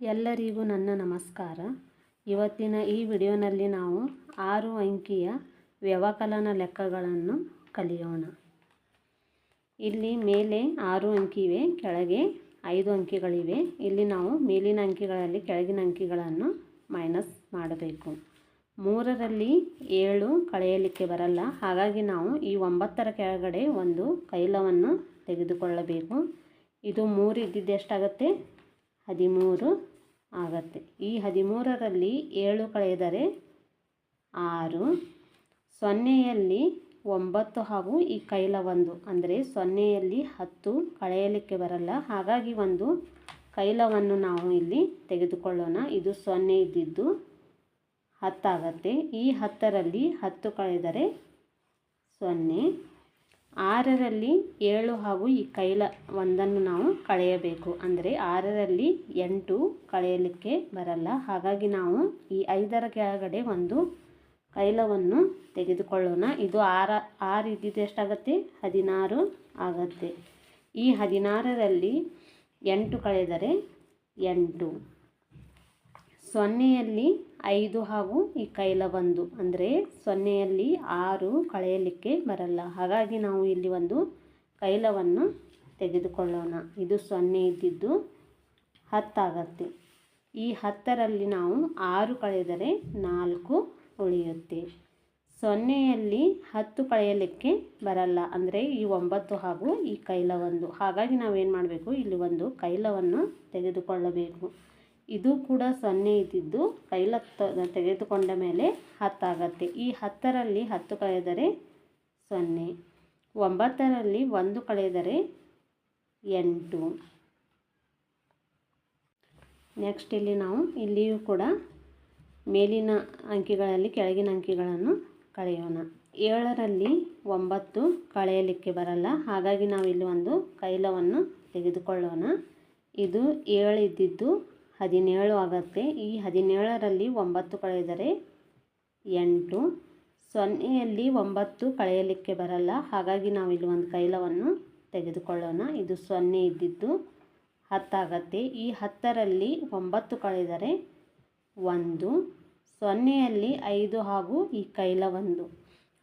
ಎಲ್ಲರಿಗೂ ನನ್ನ ನಮಸ್ಕಾರ. ಇವತ್ತಿನ ಈ ವಿಡಿಯೋನಲ್ಲಿ ನಾವು 6 ಅಂಕಿಯ ವ್ಯವಕಲನ ಲೆಕ್ಕಗಳನ್ನು ಕಲಿಯೋಣ. ಇಲ್ಲಿ ಮೇಲೆ 6 ಅಂಕಿ ಇವೆ, ಕೆಳಗೆ 5 ಅಂಕಿಗಳಿವೆ. ಇಲ್ಲಿ ನಾವು ಮೇಲಿನ ಅಂಕಿಗಳಲ್ಲಿ ಕೆಳಗಿನ ಅಂಕಿಗಳನ್ನು ಮೈನಸ್ ಮಾಡಬೇಕು. 3ರಲ್ಲಿ 7 ಕಳೆಯಲಿಕ್ಕೆ ಬರಲ್ಲ, ಹಾಗಾಗಿ ನಾವು ಈ 9ರ ಕೆಳಗಡೆ ಒಂದು ಕೈಲವನ್ನು ತೆಗೆದುಕೊಳ್ಳಬೇಕು. ಇದು 3 ಇದ್ದಿದ್ದು ಎಷ್ಟಾಗುತ್ತೆ? 13 ಆಗುತ್ತೆ. ಈ 13ರಲ್ಲಿ 7 ಕಳೆದರೆ 6, 0ಯಲ್ಲಿ 9 ಹಾಗೂ ಈ ಕೈಲ 1 ಅಂದರೆ 0ಯಲ್ಲಿ 10 ಕಳೆಯಲಿಕ್ಕೆ ಬರಲ್ಲ, ಹಾಗಾಗಿ ಒಂದು ಕೈಲವನ್ನು ನಾವು ಇಲ್ಲಿ ತೆಗೆದುಕೊಳ್ಳೋಣ. ಇದು 0 ಇದ್ದಿದ್ದು 10 ಆಗುತ್ತೆ. ಈ 10ರಲ್ಲಿ 10 ಕಳೆದರೆ 0, 6ರಲ್ಲಿ 7 ಹಾಗೂ ಈ ಕೈಲ 1ನ್ನು ನಾವು ಕಳೆಯಬೇಕು. ಅಂದರೆ 6ರಲ್ಲಿ 8 ಕಳೆಯಲಿಕ್ಕೆ ಬರಲ್ಲ, ಹಾಗಾಗಿ ನಾವು ಈ 5ರ ಕೆಳಗಡೆ ಒಂದು ಕೈಲವನ್ನು ತೆಗೆದುಕೊಳ್ಳೋಣ. ಇದು 6 ಇದ್ದಿದ್ದು ಎಷ್ಟಾಗುತ್ತೆ? 16 ಆಗುತ್ತೆ. ಈ 16ರಲ್ಲಿ 8 ಕಳೆದರೆ 8, 0ಯಲ್ಲಿ 5 ಹಾಗೂ ಈ ಕೈಲ 1 ಅಂದರೆ 0ಯಲ್ಲಿ 6 ಕಳೆಯಲಿಕ್ಕೆ ಬರಲ್ಲ, ಹಾಗಾಗಿ ನಾವು ಇಲ್ಲಿ ಒಂದು ಕೈಲವನ್ನು ತೆಗೆದುಕೊಳ್ಳೋಣ. ಇದು 0 ಇದ್ದಿದ್ದು 10 ಆಗುತ್ತೆ. ಈ 10ರಲ್ಲಿ ನಾವು 6 ಕಳೆದರೆ 4 ಉಳಿಯುತ್ತೆ. 0ಯಲ್ಲಿ 10 ಕಳೆಯಲಿಕ್ಕೆ ಬರಲ್ಲ, ಅಂದರೆ ಈ 9 ಹಾಗೂ ಈ ಕೈಲ 1, ಹಾಗಾಗಿ ನಾವೇನು ಮಾಡಬೇಕು? ಇಲ್ಲಿ ಒಂದು ಕೈಲವನ್ನು ತೆಗೆದುಕೊಳ್ಳಬೇಕು. ಇದು ಕೂಡ 0 ಇದ್ದಿದ್ದು ಕೈಲ ತೆಗೆದುಕೊಂಡ ಮೇಲೆ 10 ಆಗುತ್ತೆ. ಈ 10ರಲ್ಲಿ 10 ಕಳೆದರೆ 0, 9ರಲ್ಲಿ 1 ಕಳೆದರೆ 8. ನೆಕ್ಸ್ಟ್ ಇಲ್ಲಿ ನಾವು ಇಲ್ಲಿಯೂ ಕೂಡ ಮೇಲಿನ ಅಂಕಿಗಳಲ್ಲಿ ಕೆಳಗಿನ ಅಂಕಿಗಳನ್ನು ಕಳೆಯೋಣ. 7ರಲ್ಲಿ 9 ಕಳೆಯಲಿಕ್ಕೆ ಬರಲ್ಲ, ಹಾಗಾಗಿ ನಾವು ಇಲ್ಲಿ ಒಂದು ಕೈಲವನ್ನು ತೆಗೆದುಕೊಳ್ಳೋಣ. ಇದು 7 ಇದ್ದಿದ್ದು 17 ಆಗುತ್ತೆ. ಈ 17ರಲ್ಲಿ 9 ಕಳೆದರೆ 8, 0ಯಲ್ಲಿ 9 ಕಳೆಯಲಿಕ್ಕೆ ಬರಲ್ಲ, ಹಾಗಾಗಿ ನಾವು ಇಲ್ಲಿ ಒಂದು ಕೈಲವನ್ನು ತೆಗೆದುಕೊಳ್ಳೋಣ. ಇದು 0 ಇದ್ದಿದ್ದು 10 ಆಗುತ್ತೆ. ಈ 10ರಲ್ಲಿ 9 ಕಳೆದರೆ 1, 0ಯಲ್ಲಿ 5 ಹಾಗೂ ಈ ಕೈಲ 1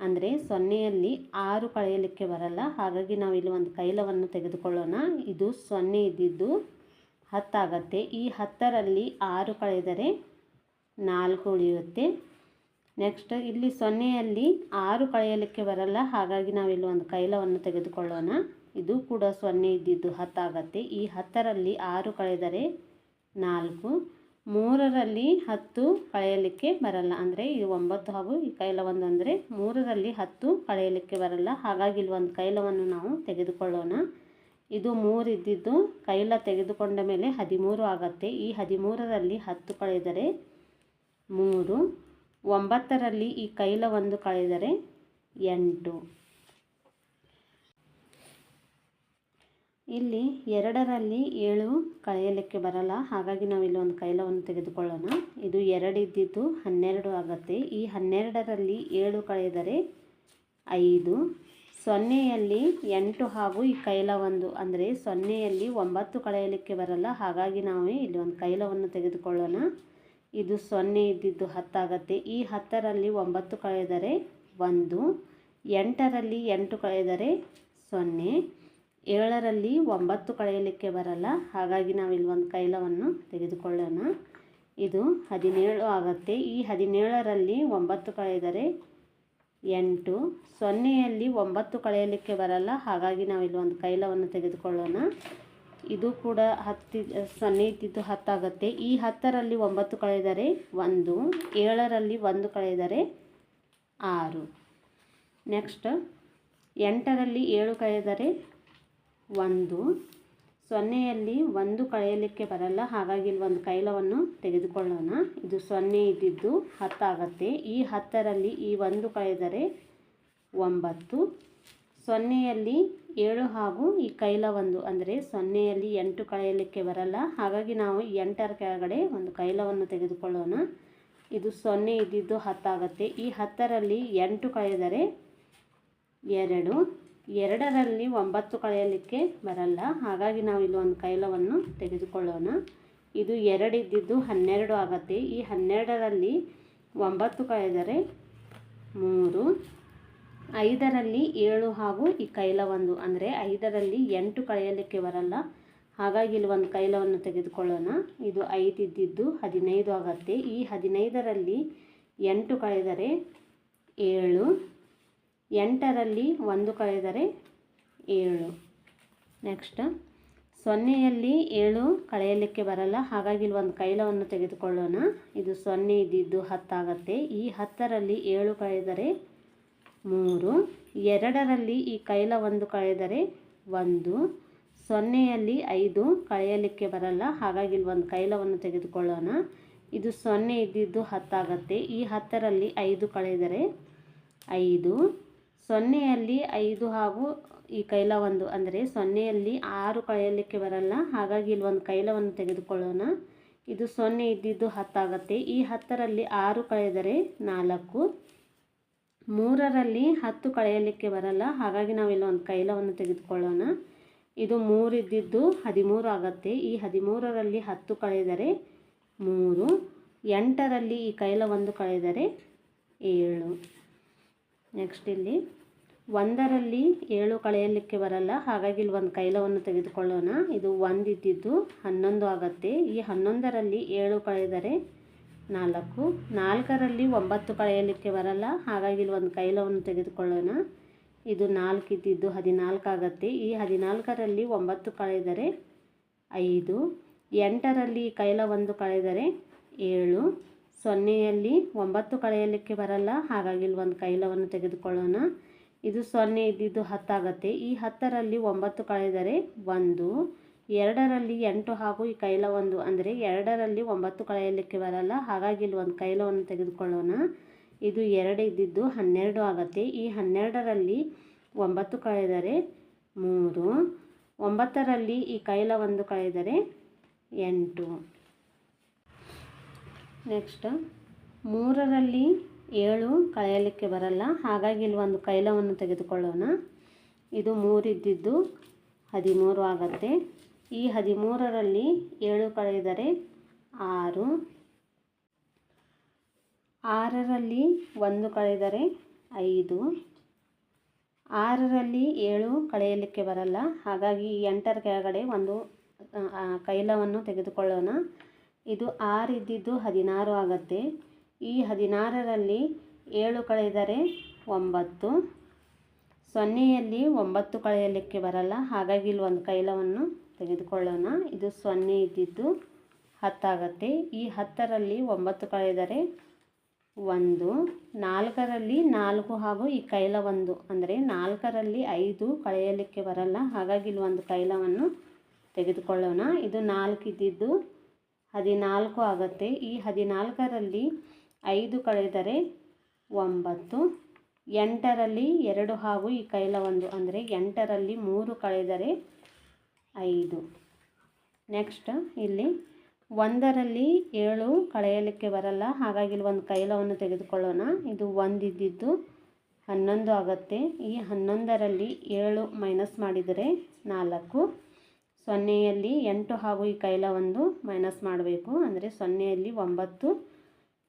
ಅಂದರೆ 0ಯಲ್ಲಿ 6 ಕಳೆಯಲಿಕ್ಕೆ ಬರಲ್ಲ, ಹಾಗಾಗಿ ನಾವು ಇಲ್ಲಿ ಒಂದು ಕೈಲವನ್ನು ತೆಗೆದುಕೊಳ್ಳೋಣ. ಇದು 0 ಇದ್ದಿದ್ದು 10 ಆಗುತ್ತೆ. ಈ 10ರಲ್ಲಿ 6 ಕಳೆದರೆ 4 ಉಳಿಯುತ್ತೆ. ನೆಕ್ಸ್ಟ್ ಇಲ್ಲಿ 0ಯಲ್ಲಿ 6 ಕಳೆಯಲಿಕ್ಕೆ ಬರಲ್ಲ, ಹಾಗಾಗಿ ನಾವಿಲ್ಲಿ ಒಂದು ಕೈಲವನ್ನು ತೆಗೆದುಕೊಳ್ಳೋಣ. ಇದು ಕೂಡ 0 ಇದ್ದಿದ್ದು 10 ಆಗುತ್ತೆ. ಈ 10ರಲ್ಲಿ 6 ಕಳೆದರೆ 4, 3ರಲ್ಲಿ 10 ಕಳೆಯಲಿಕ್ಕೆ ಬರಲ್ಲ, ಅಂದರೆ ಈ 9 ಹಾಗೂ ಈ ಕೈಲ 1 ಅಂದರೆ 3ರಲ್ಲಿ 10 ಕಳೆಯಲಿಕ್ಕೆ ಬರಲ್ಲ, ಹಾಗಾಗಿ ಇಲ್ಲಿ ಒಂದು ಕೈಲವನ್ನು ನಾವು ತೆಗೆದುಕೊಳ್ಳೋಣ. ಇದು 3 ಇದ್ದಿದ್ದು ಕೈಲ ತೆಗೆದುಕೊಂಡ ಮೇಲೆ 13 ಆಗುತ್ತೆ. ಈ 13ರಲ್ಲಿ 10 ಕಳೆದರೆ 3, 9ರಲ್ಲಿ ಈ ಕೈಲ 1 ಕಳೆದರೆ 8. ಇಲ್ಲಿ 2ರಲ್ಲಿ 7 ಕಳೆಯಲಿಕ್ಕೆ ಬರಲ್ಲ, ಹಾಗಾಗಿ ನಾವು ಇಲ್ಲಿ ಒಂದು ಕೈಲವನ್ನು ತೆಗೆದುಕೊಳ್ಳೋಣ. ಇದು 2 ಇದ್ದಿದ್ದು 12 ಆಗುತ್ತೆ. ಈ 12ರಲ್ಲಿ 7 ಕಳೆದರೆ 5, 0ಯಲ್ಲಿ 8 ಹಾಗೂ ಈ ಕೈಲ 1 ಅಂದರೆ 0ಯಲ್ಲಿ 9 ಕಳೆಯಲಿಕ್ಕೆ ಬರಲ್ಲ, ಹಾಗಾಗಿ ನಾವು ಇಲ್ಲಿ ಒಂದು ಕೈಲವನ್ನು ತೆಗೆದುಕೊಳ್ಳೋಣ. ಇದು 0 ಇದ್ದಿದ್ದು 10 ಆಗುತ್ತೆ. ಈ 10ರಲ್ಲಿ 9 ಕಳೆದರೆ 1, 8ರಲ್ಲಿ 8 ಕಳೆದರೆ 0, 7ರಲ್ಲಿ 9 ಕಳೆಯಲಿಕ್ಕೆ ಬರಲ್ಲ, ಹಾಗಾಗಿ ನಾವು ಇಲ್ಲಿ ಒಂದು ಕೈಲವನ್ನು ತೆಗೆದುಕೊಳ್ಳೋಣ. ಇದು 17 ಆಗುತ್ತೆ. ಈ 17ರಲ್ಲಿ 9 ಕಳೆದರೆ 8, 0ಯಲ್ಲಿ 9 ಕಳೆಯಲಿಕ್ಕೆ ಬರಲ್ಲ, ಹಾಗಾಗಿ ನಾವು ಇಲ್ಲಿ ಒಂದು ಕೈಲವನ್ನು ತೆಗೆದುಕೊಳ್ಳೋಣ. ಇದು ಕೂಡ 0 ಇದ್ದಿದ್ದು 10 ಆಗುತ್ತೆ. ಈ 10ರಲ್ಲಿ 9 ಕಳೆದರೆ 1, 7ರಲ್ಲಿ 1 ಕಳೆದರೆ 6. ನೆಕ್ಸ್ಟ್ 8ರಲ್ಲಿ 7 ಕಳೆದರೆ 1, 0ಯಲ್ಲಿ 1 ಕಳೆಯಲಿಕ್ಕೆ ಬರಲ್ಲ, ಹಾಗಾಗಿ ಇಲ್ಲಿ ಒಂದು ಕೈಲವನ್ನು ತೆಗೆದುಕೊಳ್ಳೋಣ. ಇದು 0 ಇದ್ದಿದ್ದು 10 ಆಗುತ್ತೆ. ಈ 10ರಲ್ಲಿ ಈ 1 ಕಳೆದರೆ 9, 0ಯಲ್ಲಿ 7 ಹಾಗೂ ಈ ಕೈಲ 1 ಅಂದರೆ 0ಯಲ್ಲಿ 8 ಕಳೆಯಲಿಕ್ಕೆ ಬರಲ್ಲ, ಹಾಗಾಗಿ ನಾವು 8ರ ಕೆಳಗಡೆ ಒಂದು ಕೈಲವನ್ನು ತೆಗೆದುಕೊಳ್ಳೋಣ. ಇದು 0 ಇದ್ದಿದ್ದು 10 ಆಗುತ್ತೆ. ಈ 10ರಲ್ಲಿ 8 ಕಳೆದರೆ 2, 2ರಲ್ಲಿ 9 ಕಳೆಯಲಿಕ್ಕೆ ಬರಲ್ಲ, ಹಾಗಾಗಿ ನಾವು ಇಲ್ಲಿ ಒಂದು ಕೈಲವನ್ನು ತೆಗೆದುಕೊಳ್ಳೋಣ. ಇದು 2 ಇದ್ದಿದ್ದು 12 ಆಗುತ್ತೆ. ಈ 12ರಲ್ಲಿ 9 ಕಳೆದರೆ 3, 5ರಲ್ಲಿ 7 ಹಾಗೂ ಈ ಕೈಲ 1 ಅಂದರೆ 5ರಲ್ಲಿ 8 ಕಳೆಯಲಿಕ್ಕೆ ಬರಲ್ಲ. ಹಾಗಾಗಿ ಇಲ್ಲಿ ಒಂದು ಕೈಲವನ್ನು ತೆಗೆದುಕೊಳ್ಳೋಣ. ಇದು 5 ಇದ್ದಿದ್ದು 15 ಆಗುತ್ತೆ. ಈ 15ರಲ್ಲಿ 8 ಕಳೆದರೆ 7, 8ರಲ್ಲಿ 1 ಕಳೆದರೆ 7. ನೆಕ್ಸ್ಟ್ 0ಯಲ್ಲಿ 7 ಕಳೆಯಲಿಕ್ಕೆ ಬರಲ್ಲ. ಹಾಗಾಗಿ ಇಲ್ಲಿ ಒಂದು ಕೈಲವನ್ನು ತೆಗೆದುಕೊಳ್ಳೋಣ. ಇದು 0 ಇದ್ದಿದ್ದು 10 ಆಗುತ್ತೆ. ಈ 10ರಲ್ಲಿ 7 ಕಳೆದರೆ 3, 2ರಲ್ಲಿ ಈ ಕೈಲ 1 ಕಳೆದರೆ 1, 0ಯಲ್ಲಿ 5 ಕಳೆಯಲಿಕ್ಕೆ ಬರಲ್ಲ. ಹಾಗಾಗಿ ಇಲ್ಲಿ ಒಂದು ಕೈಲವನ್ನು ತೆಗೆದುಕೊಳ್ಳೋಣ. ಇದು 0 ಇದ್ದಿದ್ದು 10 ಆಗುತ್ತೆ. ಈ 10ರಲ್ಲಿ 5 ಕಳೆದರೆ 5, 0ಯಲ್ಲಿ 5 ಹಾಗೂ ಈ ಕೈಲ 1 ಅಂದರೆ 0ಯಲ್ಲಿ 6 ಕಳೆಯಲಿಕ್ಕೆ ಬರಲ್ಲ. ಹಾಗಾಗಿ ಇಲ್ಲಿ ಒಂದು ಕೈಲವನ್ನು ತೆಗೆದುಕೊಳ್ಳೋಣ. ಇದು 0 ಇದ್ದಿದ್ದು 10 ಆಗುತ್ತೆ. ಈ 10ರಲ್ಲಿ 6 ಕಳೆದರೆ 4, 3ರಲ್ಲಿ 10 ಕಳೆಯಲಿಕ್ಕೆ ಬರಲ್ಲ. ಹಾಗಾಗಿ ನಾವಿಲ್ಲಿ ಒಂದು ಕೈಲವನ್ನು ತೆಗೆದುಕೊಳ್ಳೋಣ. ಇದು 3 ಇದ್ದಿದ್ದು 13 ಆಗುತ್ತೆ. ಈ 13ರಲ್ಲಿ 10 ಕಳೆದರೆ 3, 8ರಲ್ಲಿ ಈ ಕೈಲ 1 ಕಳೆದರೆ 7. ನೆಕ್ಸ್ಟ್ ಇಲ್ಲಿ 1ರಲ್ಲಿ 7 ಕಳೆಯಲಿಕ್ಕೆ ಬರಲ್ಲ. ಹಾಗಾಗಿ ಇಲ್ಲಿ ಒಂದು ಕೈಲವನ್ನು ತೆಗೆದುಕೊಳ್ಳೋಣ. ಇದು 1 ಇದ್ದಿದ್ದು 11 ಆಗುತ್ತೆ. ಈ 11ರಲ್ಲಿ 7 ಕಳೆದರೆ 4, 4ರಲ್ಲಿ 9 ಕಳೆಯಲಿಕ್ಕೆ ಬರಲ್ಲ. ಹಾಗಾಗಿ ಇಲ್ಲಿ ಒಂದು ಕೈಲವನ್ನು ತೆಗೆದುಕೊಳ್ಳೋಣ. ಇದು 4 ಇದ್ದಿದ್ದು 14 ಆಗುತ್ತೆ. ಈ 14ರಲ್ಲಿ 9 ಕಳೆದರೆ 5, 8ರಲ್ಲಿ ಕೈಲ 1 ಕಳೆದರೆ 7, 0ಯಲ್ಲಿ 9 ಕಳೆಯಲಿಕ್ಕೆ ಬರಲ್ಲ. ಹಾಗಾಗಿ ಇಲ್ಲಿ ಒಂದು ಕೈಲವನ್ನು ತೆಗೆದುಕೊಳ್ಳೋಣ. ಇದು 0 ಇದ್ದಿದ್ದು 10 ಆಗುತ್ತೆ. ಈ 10ರಲ್ಲಿ 9 ಕಳೆದರೆ 1, 2ರಲ್ಲಿ 8 ಹಾಗೂ ಈ ಕೈಲ 1 ಅಂದರೆ 2ರಲ್ಲಿ 9 ಕಳೆಯಲಿಕ್ಕೆ ಬರಲ್ಲ. ಹಾಗಾಗಿ ಇಲ್ಲಿ ಒಂದು ಕೈಲವನ್ನು ತೆಗೆದುಕೊಳ್ಳೋಣ. ಇದು 2 ಇದ್ದಿದ್ದು 12 ಆಗುತ್ತೆ. ಈ 12ರಲ್ಲಿ 9 ಕಳೆದರೆ 3, 9ರಲ್ಲಿ ಈ ಕೈಲ 1 ಕಳೆದರೆ 8. ನೆಕ್ಸ್ಟ್ 3ರಲ್ಲಿ 7 ಕಳೆಯಲಿಕ್ಕೆ ಬರಲ್ಲ. ಹಾಗಾಗಿ ಇಲ್ಲಿ ಒಂದು ಕೈಲವನ್ನು ತೆಗೆದುಕೊಳ್ಳೋಣ. ಇದು 3 ಇದ್ದಿದ್ದು 13 ಆಗುತ್ತೆ. ಈ 13ರಲ್ಲಿ 7 ಕಳೆದರೆ 6, 6ರಲ್ಲಿ 1 ಕಳೆದರೆ 5, 6ರಲ್ಲಿ 7 ಕಳೆಯಲಿಕ್ಕೆ ಬರಲ್ಲ. ಹಾಗಾಗಿ 8ರ ಕೆಳಗಡೆ ಒಂದು ಕೈಲವನ್ನು ತೆಗೆದುಕೊಳ್ಳೋಣ. ಇದು 6 ಇದ್ದಿದ್ದು 16 ಆಗುತ್ತೆ. ಈ 16ರಲ್ಲಿ 7 ಕಳೆದರೆ 9, 0ಯಲ್ಲಿ 9 ಕಳೆಯಲಿಕ್ಕೆ ಬರಲ್ಲ. ಹಾಗಾಗಿ ಇಲ್ಲಿ ಒಂದು ಕೈಲವನ್ನು ತೆಗೆದುಕೊಳ್ಳೋಣ. ಇದು 0 ಇದ್ದಿದ್ದು 10 ಆಗುತ್ತೆ. ಈ 10ರಲ್ಲಿ 9 ಕಳೆದರೆ 1, 4ರಲ್ಲಿ 4 ಹಾಗೂ ಈ ಕೈಲ 1 ಅಂದರೆ 4ರಲ್ಲಿ 5 ಕಳೆಯಲಿಕ್ಕೆ ಬರಲ್ಲ. ಹಾಗಾಗಿ ಇಲ್ಲಿ ಒಂದು ಕೈಲವನ್ನು ತೆಗೆದುಕೊಳ್ಳೋಣ. ಇದು 4 ಇದ್ದಿದ್ದು 14 ಆಗುತ್ತೆ. ಈ 14ರಲ್ಲಿ 5 ಕಳೆದರೆ 9, 8ರಲ್ಲಿ 2 ಹಾಗೂ ಈ ಕೈಲ 1 ಅಂದರೆ 8ರಲ್ಲಿ 3 ಕಳೆದರೆ 5. ನೆಕ್ಸ್ಟ್ ಇಲ್ಲಿ 1ರಲ್ಲಿ 7 ಕಳೆಯಲಿಕ್ಕೆ ಬರಲ್ಲ. ಹಾಗಾಗಿ ಇಲ್ಲಿ ಒಂದು ಕೈಲವನ್ನು ತೆಗೆದುಕೊಳ್ಳೋಣ. ಇದು 1 ಇದ್ದಿದ್ದು 11 ಆಗುತ್ತೆ. ಈ 11ರಲ್ಲಿ 7 ಮೈನಸ್ ಮಾಡಿದರೆ 4, 0ಯಲ್ಲಿ 8 ಹಾಗೂ ಈ ಕೈಲ 1 ಮೈನಸ್ ಮಾಡಬೇಕು ಅಂದರೆ 0ಯಲ್ಲಿ 9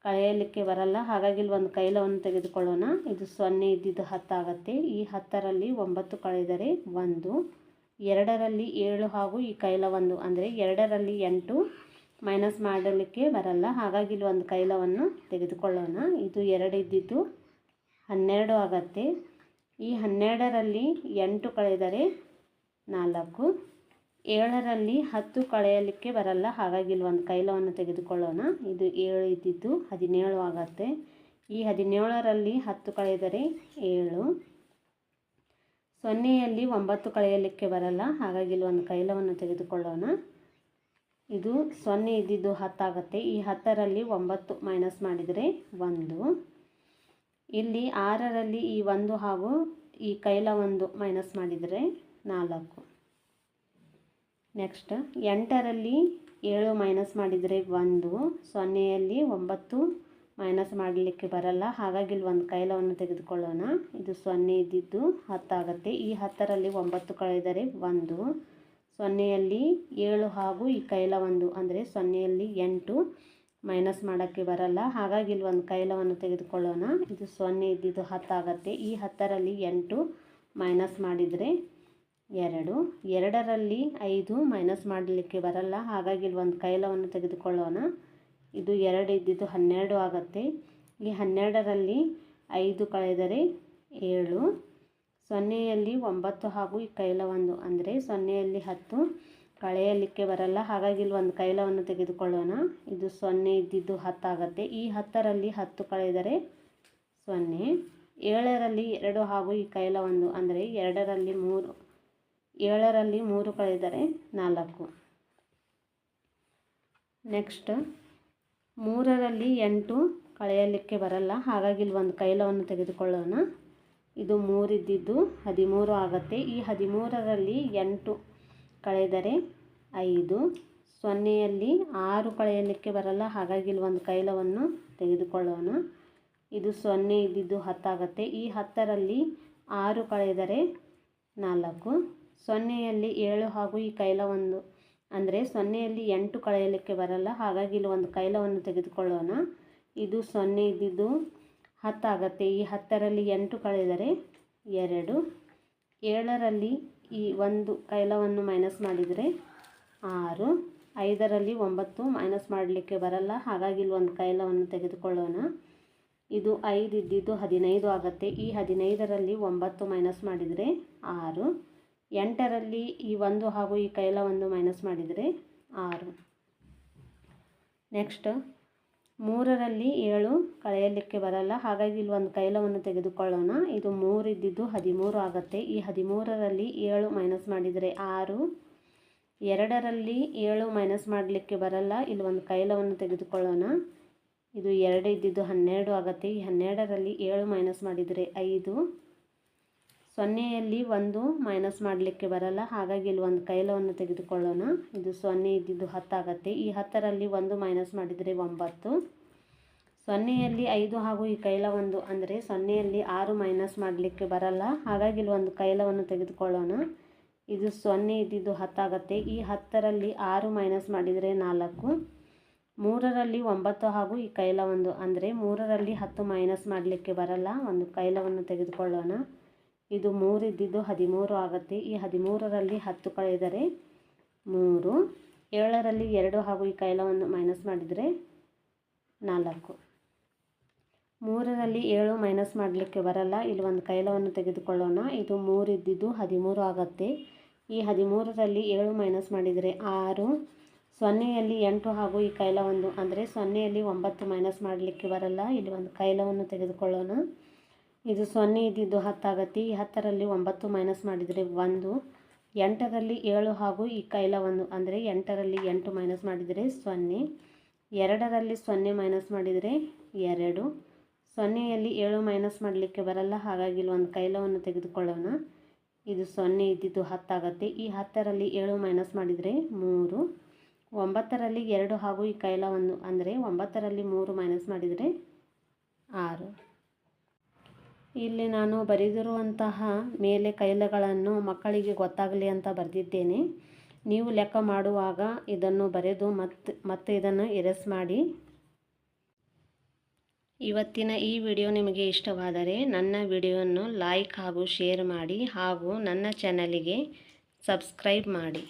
ಕಳೆಯಲಿಕ್ಕೆ ಬರಲ್ಲ. ಹಾಗಾಗಿ ಇಲ್ಲಿ ಒಂದು ಕೈಲವನ್ನು ತೆಗೆದುಕೊಳ್ಳೋಣ. ಇದು 0 ಇದ್ದಿದ್ದು 10 ಆಗುತ್ತೆ. ಈ 10ರಲ್ಲಿ 9 ಕಳೆದರೆ 1, 2ರಲ್ಲಿ 7 ಹಾಗೂ ಈ ಕೈಲ 1 ಅಂದರೆ 2ರಲ್ಲಿ 8 ಮೈನಸ್ ಮಾಡಲಿಕ್ಕೆ ಬರಲ್ಲ. ಹಾಗಾಗಿ ಇಲ್ಲಿ ಒಂದು ಕೈಲವನ್ನು ತೆಗೆದುಕೊಳ್ಳೋಣ. ಇದು 2 ಇದ್ದಿದ್ದು 12 ಆಗುತ್ತೆ. ಈ 12ರಲ್ಲಿ 8 ಕಳೆದರೆ 4, 7ರಲ್ಲಿ 10 ಕಳೆಯಲಿಕ್ಕೆ ಬರಲ್ಲ. ಹಾಗಾಗಿ ಇಲ್ಲಿ ಒಂದು ಕೈಲವನ್ನು ತೆಗೆದುಕೊಳ್ಳೋಣ. ಇದು 7 ಇದ್ದಿದ್ದು 17 ಆಗುತ್ತೆ. ಈ 17ರಲ್ಲಿ 10 ಕಳೆದರೆ 7, 0ಯಲ್ಲಿ 9 ಕಳೆಯಲಿಕ್ಕೆ ಬರಲ್ಲ. ಹಾಗಾಗಿ ಇಲ್ಲಿ ಒಂದು ಕೈಲವನ್ನು ತೆಗೆದುಕೊಳ್ಳೋಣ. ಇದು 0 ಇದ್ದಿದ್ದು 10 ಆಗುತ್ತೆ. ಈ 10ರಲ್ಲಿ 9 ಮೈನಸ್ ಮಾಡಿದರೆ 1, ಇಲ್ಲಿ 6ರಲ್ಲಿ ಈ 1 ಹಾಗೂ ಈ ಕೈಲ 1 ಮೈನಸ್ ಮಾಡಿದರೆ 4. ನೆಕ್ಸ್ಟ್ 8ರಲ್ಲಿ 7 ಮೈನಸ್ ಮಾಡಿದರೆ 1, 0ಯಲ್ಲಿ 9 ಮೈನಸ್ ಮಾಡಲಿಕ್ಕೆ ಬರಲ್ಲ. ಹಾಗಾಗಿ ಇಲ್ಲಿ ಒಂದು ಕೈಲವನ್ನು ತೆಗೆದುಕೊಳ್ಳೋಣ. ಇದು 0 ಇದ್ದಿದ್ದು 10 ಆಗುತ್ತೆ. ಈ 10ರಲ್ಲಿ 9 ಕಳೆದರೆ 1, ಸೊನ್ನೆಯಲ್ಲಿ 7 ಹಾಗೂ ಈ ಕೈಲ 1 ಅಂದರೆ ಸೊನ್ನೆಯಲ್ಲಿ 8 ಮೈನಸ್ ಮಾಡೋಕ್ಕೆ ಬರಲ್ಲ. ಹಾಗಾಗಿ ಇಲ್ಲಿ ಒಂದು ಕೈಲವನ್ನು ತೆಗೆದುಕೊಳ್ಳೋಣ. ಇದು 0 ಇದ್ದಿದ್ದು 10 ಆಗುತ್ತೆ. ಈ 10ರಲ್ಲಿ 8 ಮೈನಸ್ ಮಾಡಿದರೆ 2. 2ರಲ್ಲಿ 5 ಮೈನಸ್ ಮಾಡಲಿಕ್ಕೆ ಬರಲ್ಲ. ಹಾಗಾಗಿ ಇಲ್ಲಿ ಒಂದು ಕೈಲವನ್ನು ತೆಗೆದುಕೊಳ್ಳೋಣ. ಇದು 2 ಇದ್ದಿದ್ದು 12 ಆಗುತ್ತೆ. ಈ 12ರಲ್ಲಿ 5 ಕಳೆದರೆ 7. ಸೊನ್ನೆಯಲ್ಲಿ 9 ಹಾಗೂ ಈ ಕೈಲ 1 ಅಂದರೆ ಸೊನ್ನೆಯಲ್ಲಿ 10 ಕಳೆಯಲಿಕ್ಕೆ ಬರಲ್ಲ. ಹಾಗಾಗಿ ಇಲ್ಲಿ ಒಂದು ಕೈಲವನ್ನು ತೆಗೆದುಕೊಳ್ಳೋಣ. ಇದು 0 ಇದ್ದಿದ್ದು 10 ಆಗುತ್ತೆ. ಈ 10ರಲ್ಲಿ 10 ಕಳೆದರೆ 0. 7ರಲ್ಲಿ 2 ಹಾಗೂ ಈ ಕೈಲ 1 ಅಂದರೆ 2ರಲ್ಲಿ 3. 7ರಲ್ಲಿ 3 ಕಳೆದರೆ 4. ನೆಕ್ಸ್ಟ್ 3ರಲ್ಲಿ 8 ಕಳೆಯಲಿಕ್ಕೆ ಬರಲ್ಲ. ಹಾಗಾಗಿ ಇಲ್ಲಿ ಒಂದು ಕೈಲವನ್ನು ತೆಗೆದುಕೊಳ್ಳೋಣ. ಇದು 3 ಇದ್ದಿದ್ದು 13 ಆಗುತ್ತೆ. ಈ 13ರಲ್ಲಿ 8 ಕಳೆದರೆ 5. ಸೊನ್ನೆಯಲ್ಲಿ 6 ಕಳೆಯಲಿಕ್ಕೆ ಬರಲ್ಲ. ಹಾಗಾಗಿ ಇಲ್ಲಿ ಒಂದು ಕೈಲವನ್ನು ತೆಗೆದುಕೊಳ್ಳೋಣ. ಇದು 0 ಇದ್ದಿದ್ದು 10 ಆಗುತ್ತೆ. ಈ 10ರಲ್ಲಿ 6 ಕಳೆದರೆ 4. ಸೊನ್ನೆಯಲ್ಲಿ 7 ಹಾಗೂ ಈ ಕೈಲ 1 ಅಂದರೆ ಸೊನ್ನೆಯಲ್ಲಿ 8 ಕಳೆಯಲಿಕ್ಕೆ ಬರಲ್ಲ. ಹಾಗಾಗಿ ಇಲ್ಲಿ ಒಂದು ಕೈಲವನ್ನು ತೆಗೆದುಕೊಳ್ಳೋಣ. ಇದು 0 ಇದ್ದಿದ್ದು 10 ಆಗುತ್ತೆ. ಈ 10ರಲ್ಲಿ 8 ಕಳೆದರೆ 2. 7ರಲ್ಲಿ ಈ ಒಂದು ಕೈಲವನ್ನು ಮೈನಸ್ ಮಾಡಿದರೆ 6. 5ರಲ್ಲಿ 9 ಮೈನಸ್ ಮಾಡಲಿಕ್ಕೆ ಬರಲ್ಲ. ಹಾಗಾಗಿ ಇಲ್ಲಿ ಒಂದು ಕೈಲವನ್ನು ತೆಗೆದುಕೊಳ್ಳೋಣ. ಇದು 5 ಇದ್ದಿದ್ದು 15 ಆಗುತ್ತೆ. ಈ 15ರಲ್ಲಿ 9 ಮೈನಸ್ ಮಾಡಿದರೆ 6. 8ರಲ್ಲಿ ಈ 1 ಹಾಗೂ ಈ ಕೈಲ 1 ಮೈನಸ್ ಮಾಡಿದರೆ 6. ನೆಕ್ಸ್ಟ್ 3ರಲ್ಲಿ 7 ಕಳೆಯಲಿಕ್ಕೆ ಬರಲ್ಲ. ಹಾಗಾಗಿ ಇಲ್ಲಿ ಒಂದು ಕೈಲವನ್ನು ತೆಗೆದುಕೊಳ್ಳೋಣ. ಇದು 3 ಇದ್ದಿದ್ದು 13 ಆಗುತ್ತೆ. ಈ 13ರಲ್ಲಿ 7 ಮೈನಸ್ ಮಾಡಿದರೆ 6. 2ರಲ್ಲಿ 7 ಮೈನಸ್ ಮಾಡಲಿಕ್ಕೆ ಬರಲ್ಲ. ಇಲ್ಲಿ ಒಂದು ಕೈಲವನ್ನು ತೆಗೆದುಕೊಳ್ಳೋಣ. ಇದು 2 ಇದ್ದಿದ್ದು 12 ಆಗುತ್ತೆ. ಈ 12ರಲ್ಲಿ 7 ಮೈನಸ್ ಮಾಡಿದರೆ 5. ಸೊನ್ನೆಯಲ್ಲಿ 1 ಮೈನಸ್ ಮಾಡಲಿಕ್ಕೆ ಬರಲ್ಲ. ಹಾಗಾಗಿ ಇಲ್ಲಿ ಒಂದು ಕೈಲವನ್ನು ತೆಗೆದುಕೊಳ್ಳೋಣ. ಇದು 0 ಇದ್ದಿದ್ದು 10 ಆಗುತ್ತೆ. ಈ 10ರಲ್ಲಿ 1 ಮೈನಸ್ ಮಾಡಿದರೆ 9. ಸೊನ್ನೆಯಲ್ಲಿ 5 ಹಾಗೂ ಈ ಕೈಲ 1 ಅಂದರೆ ಸೊನ್ನೆಯಲ್ಲಿ 6 ಮೈನಸ್ ಮಾಡಲಿಕ್ಕೆ ಬರಲ್ಲ. ಹಾಗಾಗಿ ಇಲ್ಲಿ ಒಂದು ಕೈಲವನ್ನು ತೆಗೆದುಕೊಳ್ಳೋಣ. ಇದು 0 ಇದ್ದಿದ್ದು 10 ಆಗುತ್ತೆ. ಈ 10ರಲ್ಲಿ 6 ಮೈನಸ್ ಮಾಡಿದರೆ 4. 3ರಲ್ಲಿ 9 ಹಾಗೂ ಈ ಕೈಲ 1 ಅಂದರೆ 3ರಲ್ಲಿ 10 ಮೈನಸ್ ಮಾಡಲಿಕ್ಕೆ ಬರಲ್ಲ. ಒಂದು ಕೈಲವನ್ನು ತೆಗೆದುಕೊಳ್ಳೋಣ. ಇದು 3 ಇದ್ದಿದ್ದು 13 ಆಗುತ್ತೆ. ಈ 13ರಲ್ಲಿ 10 ಕಳೆದರೆ 3. 7ರಲ್ಲಿ 2 ಹಾಗೂ ಈ ಕೈಲವನ್ನು ಮೈನಸ್ ಮಾಡಿದರೆ 4. 3ರಲ್ಲಿ 7 ಮೈನಸ್ ಮಾಡಲಿಕ್ಕೆ ಬರಲ್ಲ. ಇಲ್ಲಿ ಒಂದು ಕೈಲವನ್ನು ತೆಗೆದುಕೊಳ್ಳೋಣ. ಇದು 3 ಇದ್ದಿದ್ದು 13 ಆಗುತ್ತೆ. ಈ 13ರಲ್ಲಿ 7 ಮೈನಸ್ ಮಾಡಿದರೆ 6. ಸೊನ್ನೆಯಲ್ಲಿ 8 ಹಾಗೂ ಈ ಕೈಲ 1 ಅಂದರೆ ಸೊನ್ನೆಯಲ್ಲಿ 9 ಮೈನಸ್ ಮಾಡಲಿಕ್ಕೆ ಬರಲ್ಲ. ಇಲ್ಲಿ ಒಂದು ಕೈಲವನ್ನು ತೆಗೆದುಕೊಳ್ಳೋಣ. ಇದು 0 ಇದ್ದಿದ್ದು 10 ಆಗುತ್ತೆ. ಈ 10ರಲ್ಲಿ 9 ಮೈನಸ್ ಮಾಡಿದರೆ 1. 8ರಲ್ಲಿ 7 ಹಾಗೂ ಈ ಕೈಲ 1 ಅಂದರೆ 8ರಲ್ಲಿ 8 ಮೈನಸ್ ಮಾಡಿದರೆ 0. 2ರಲ್ಲಿ 0 ಮೈನಸ್ ಮಾಡಿದರೆ 2. ಸೊನ್ನೆಯಲ್ಲಿ 7 ಮೈನಸ್ ಮಾಡಲಿಕ್ಕೆ ಬರಲ್ಲ. ಹಾಗಾಗಿ ಇಲ್ಲಿ ಒಂದು ಕೈಲವನ್ನು ತೆಗೆದುಕೊಳ್ಳೋಣ. ಇದು 0 ಇದ್ದಿದ್ದು 10 ಆಗುತ್ತೆ. ಈ 10ರಲ್ಲಿ 7 ಮೈನಸ್ ಮಾಡಿದರೆ 3. 9ರಲ್ಲಿ 2 ಹಾಗೂ ಈ ಕೈಲ 1 ಅಂದರೆ 9ರಲ್ಲಿ 3 ಮೈನಸ್ ಮಾಡಿದರೆ 6. ಇಲ್ಲಿ ನಾನು ಬರೆದಿರುವಂತಹ ಮೇಲೆ ಕೈಲಗಳನ್ನು ಮಕ್ಕಳಿಗೆ ಗೊತ್ತಾಗಲಿ ಅಂತ ಬರೆದಿದ್ದೇನೆ. ನೀವು ಲೆಕ್ಕ ಮಾಡುವಾಗ ಇದನ್ನು ಬರೆದು ಮತ್ತೆ ಇದನ್ನು ಎರೇಸ್ ಮಾಡಿ. ಇವತ್ತಿನ ಈ ವಿಡಿಯೋ ನಿಮಗೆ ಇಷ್ಟವಾದರೆ ನನ್ನ ವಿಡಿಯೋವನ್ನು ಲೈಕ್ ಹಾಗೂ ಶೇರ್ ಮಾಡಿ ಹಾಗೂ ನನ್ನ ಚಾನಲಿಗೆ ಸಬ್ಸ್ಕ್ರೈಬ್ ಮಾಡಿ.